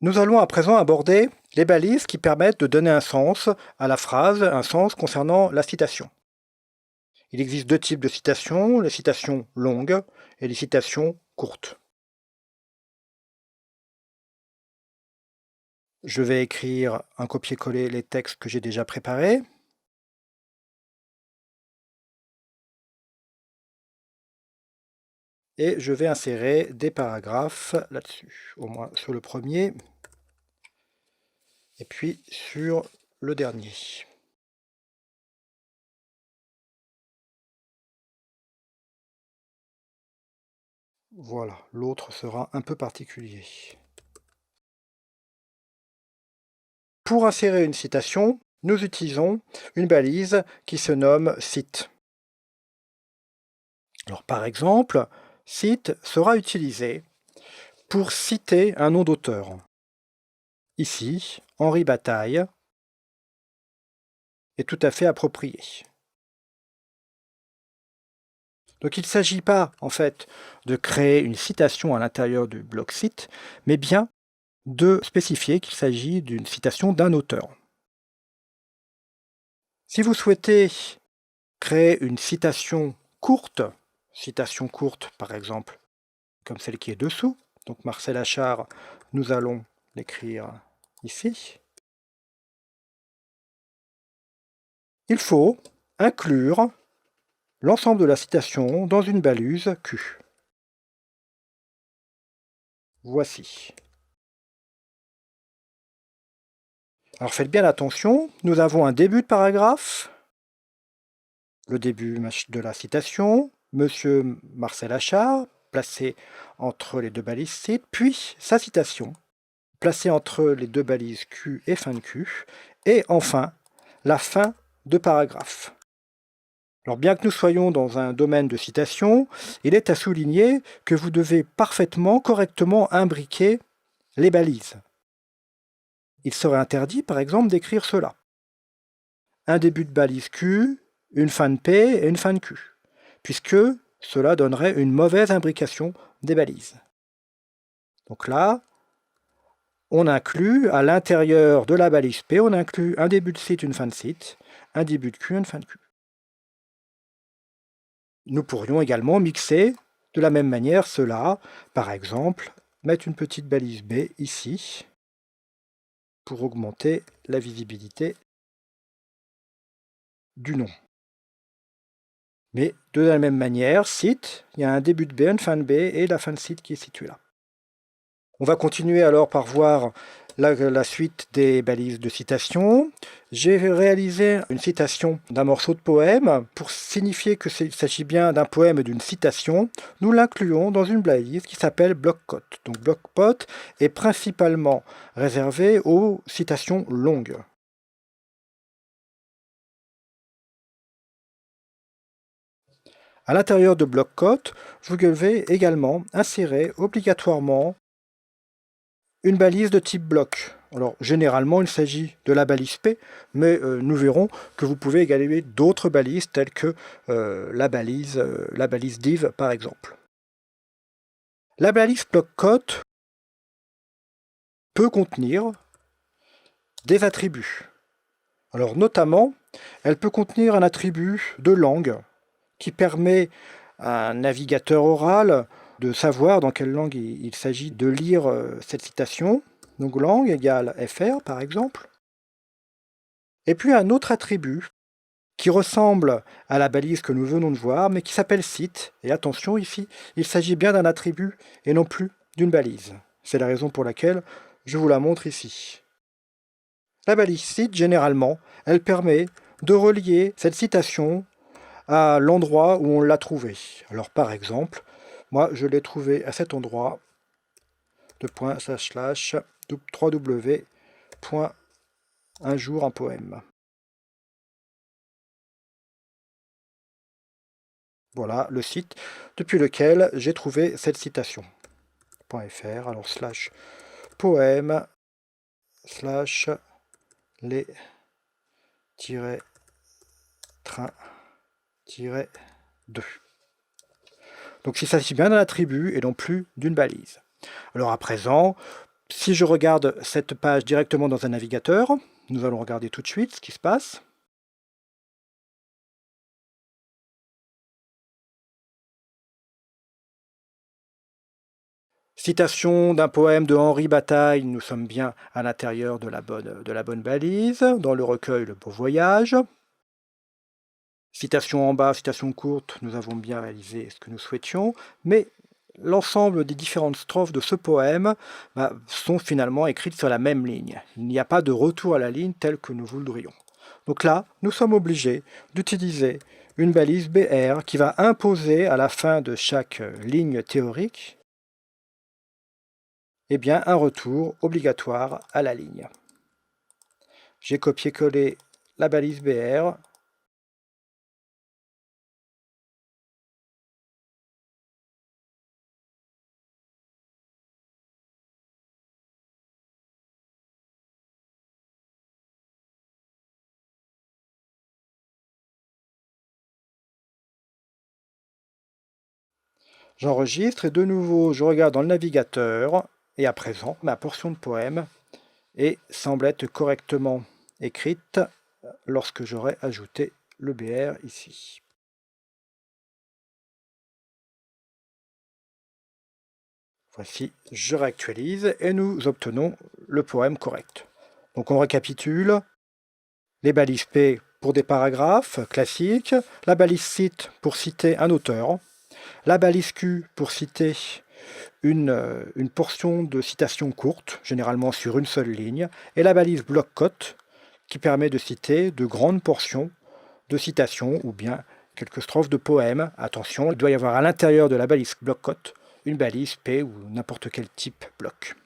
Nous allons à présent aborder les balises qui permettent de donner un sens à la phrase, un sens concernant la citation. Il existe deux types de citations, les citations longues et les citations courtes. Je vais écrire un copier-coller les textes que j'ai déjà préparés. Et je vais insérer des paragraphes là-dessus, au moins sur le premier, et puis sur le dernier. Voilà, l'autre sera un peu particulier. Pour insérer une citation, nous utilisons une balise qui se nomme cite. Alors par exemple, cite sera utilisé pour citer un nom d'auteur. Ici, Henri Bataille est tout à fait approprié. Donc il ne s'agit pas, en fait, de créer une citation à l'intérieur du bloc cite, mais bien de spécifier qu'il s'agit d'une citation d'un auteur. Si vous souhaitez créer une citation courte par exemple, comme celle qui est dessous, donc Marcel Achard, nous allons l'écrire ici. Il faut inclure l'ensemble de la citation dans une balise Q. Voici. Alors faites bien attention, nous avons un début de paragraphe, le début de la citation, Monsieur Marcel Achard, placé entre les deux balises cite, puis sa citation, placée entre les deux balises Q et fin de Q, et enfin la fin de paragraphe. Alors bien que nous soyons dans un domaine de citation, il est à souligner que vous devez parfaitement, correctement imbriquer les balises. Il serait interdit, par exemple, d'écrire cela. Un début de balise Q, une fin de P et une fin de Q, puisque cela donnerait une mauvaise imbrication des balises. Donc là, on inclut à l'intérieur de la balise P, on inclut un début de cite, une fin de cite, un début de Q, une fin de Q. Nous pourrions également mixer de la même manière cela, par exemple, mettre une petite balise B ici, pour augmenter la visibilité du nom. Mais de la même manière, cite, il y a un début de B, une fin de B et la fin de cite qui est située là. On va continuer alors par voir la suite des balises de citation. J'ai réalisé une citation d'un morceau de poème. Pour signifier qu'il s'agit bien d'un poème et d'une citation, nous l'incluons dans une balise qui s'appelle bloc-quote. Donc bloc-quote est principalement réservé aux citations longues. À l'intérieur de bloc-quote, vous devez également insérer obligatoirement une balise de type bloc. Alors généralement il s'agit de la balise P, mais nous verrons que vous pouvez égaler d'autres balises telles que la balise div par exemple. La balise bloc-quote peut contenir des attributs. Alors notamment, elle peut contenir un attribut de langue qui permet à un navigateur oral de savoir dans quelle langue il s'agit de lire cette citation. Donc langue égale FR par exemple. Et puis un autre attribut qui ressemble à la balise que nous venons de voir, mais qui s'appelle cite. Et attention ici, il s'agit bien d'un attribut et non plus d'une balise. C'est la raison pour laquelle je vous la montre ici. La balise cite, généralement, elle permet de relier cette citation à l'endroit où on l'a trouvée. Alors par exemple, moi je l'ai trouvé à cet endroit, www.unjour-un-poème. Voilà le site depuis lequel j'ai trouvé cette citation. .fr, alors slash poème slash les train 2. Donc il s'agit bien d'un attribut et non plus d'une balise. Alors à présent, Si je regarde cette page directement dans un navigateur, nous allons regarder tout de suite ce qui se passe. Citation d'un poème de Henri Bataille, nous sommes bien à l'intérieur de la bonne balise, dans le recueil Le Beau Voyage. Citation en bas, citation courte, nous avons bien réalisé ce que nous souhaitions, mais l'ensemble des différentes strophes de ce poème sont finalement écrites sur la même ligne. Il n'y a pas de retour à la ligne tel que nous voudrions. Donc là, nous sommes obligés d'utiliser une balise BR qui va imposer à la fin de chaque ligne théorique un retour obligatoire à la ligne. J'ai copié-collé la balise BR. J'enregistre et de nouveau je regarde dans le navigateur et à présent ma portion de poème semble être correctement écrite lorsque j'aurai ajouté le BR ici. Voici, je réactualise et nous obtenons le poème correct. Donc on récapitule. Les balises P pour des paragraphes classiques, la balise cite pour citer un auteur, la balise Q pour citer une portion de citation courte, généralement sur une seule ligne, et la balise bloc-cote qui permet de citer de grandes portions de citations ou bien quelques strophes de poèmes. Attention, il doit y avoir à l'intérieur de la balise bloc-cote une balise P ou n'importe quel type bloc.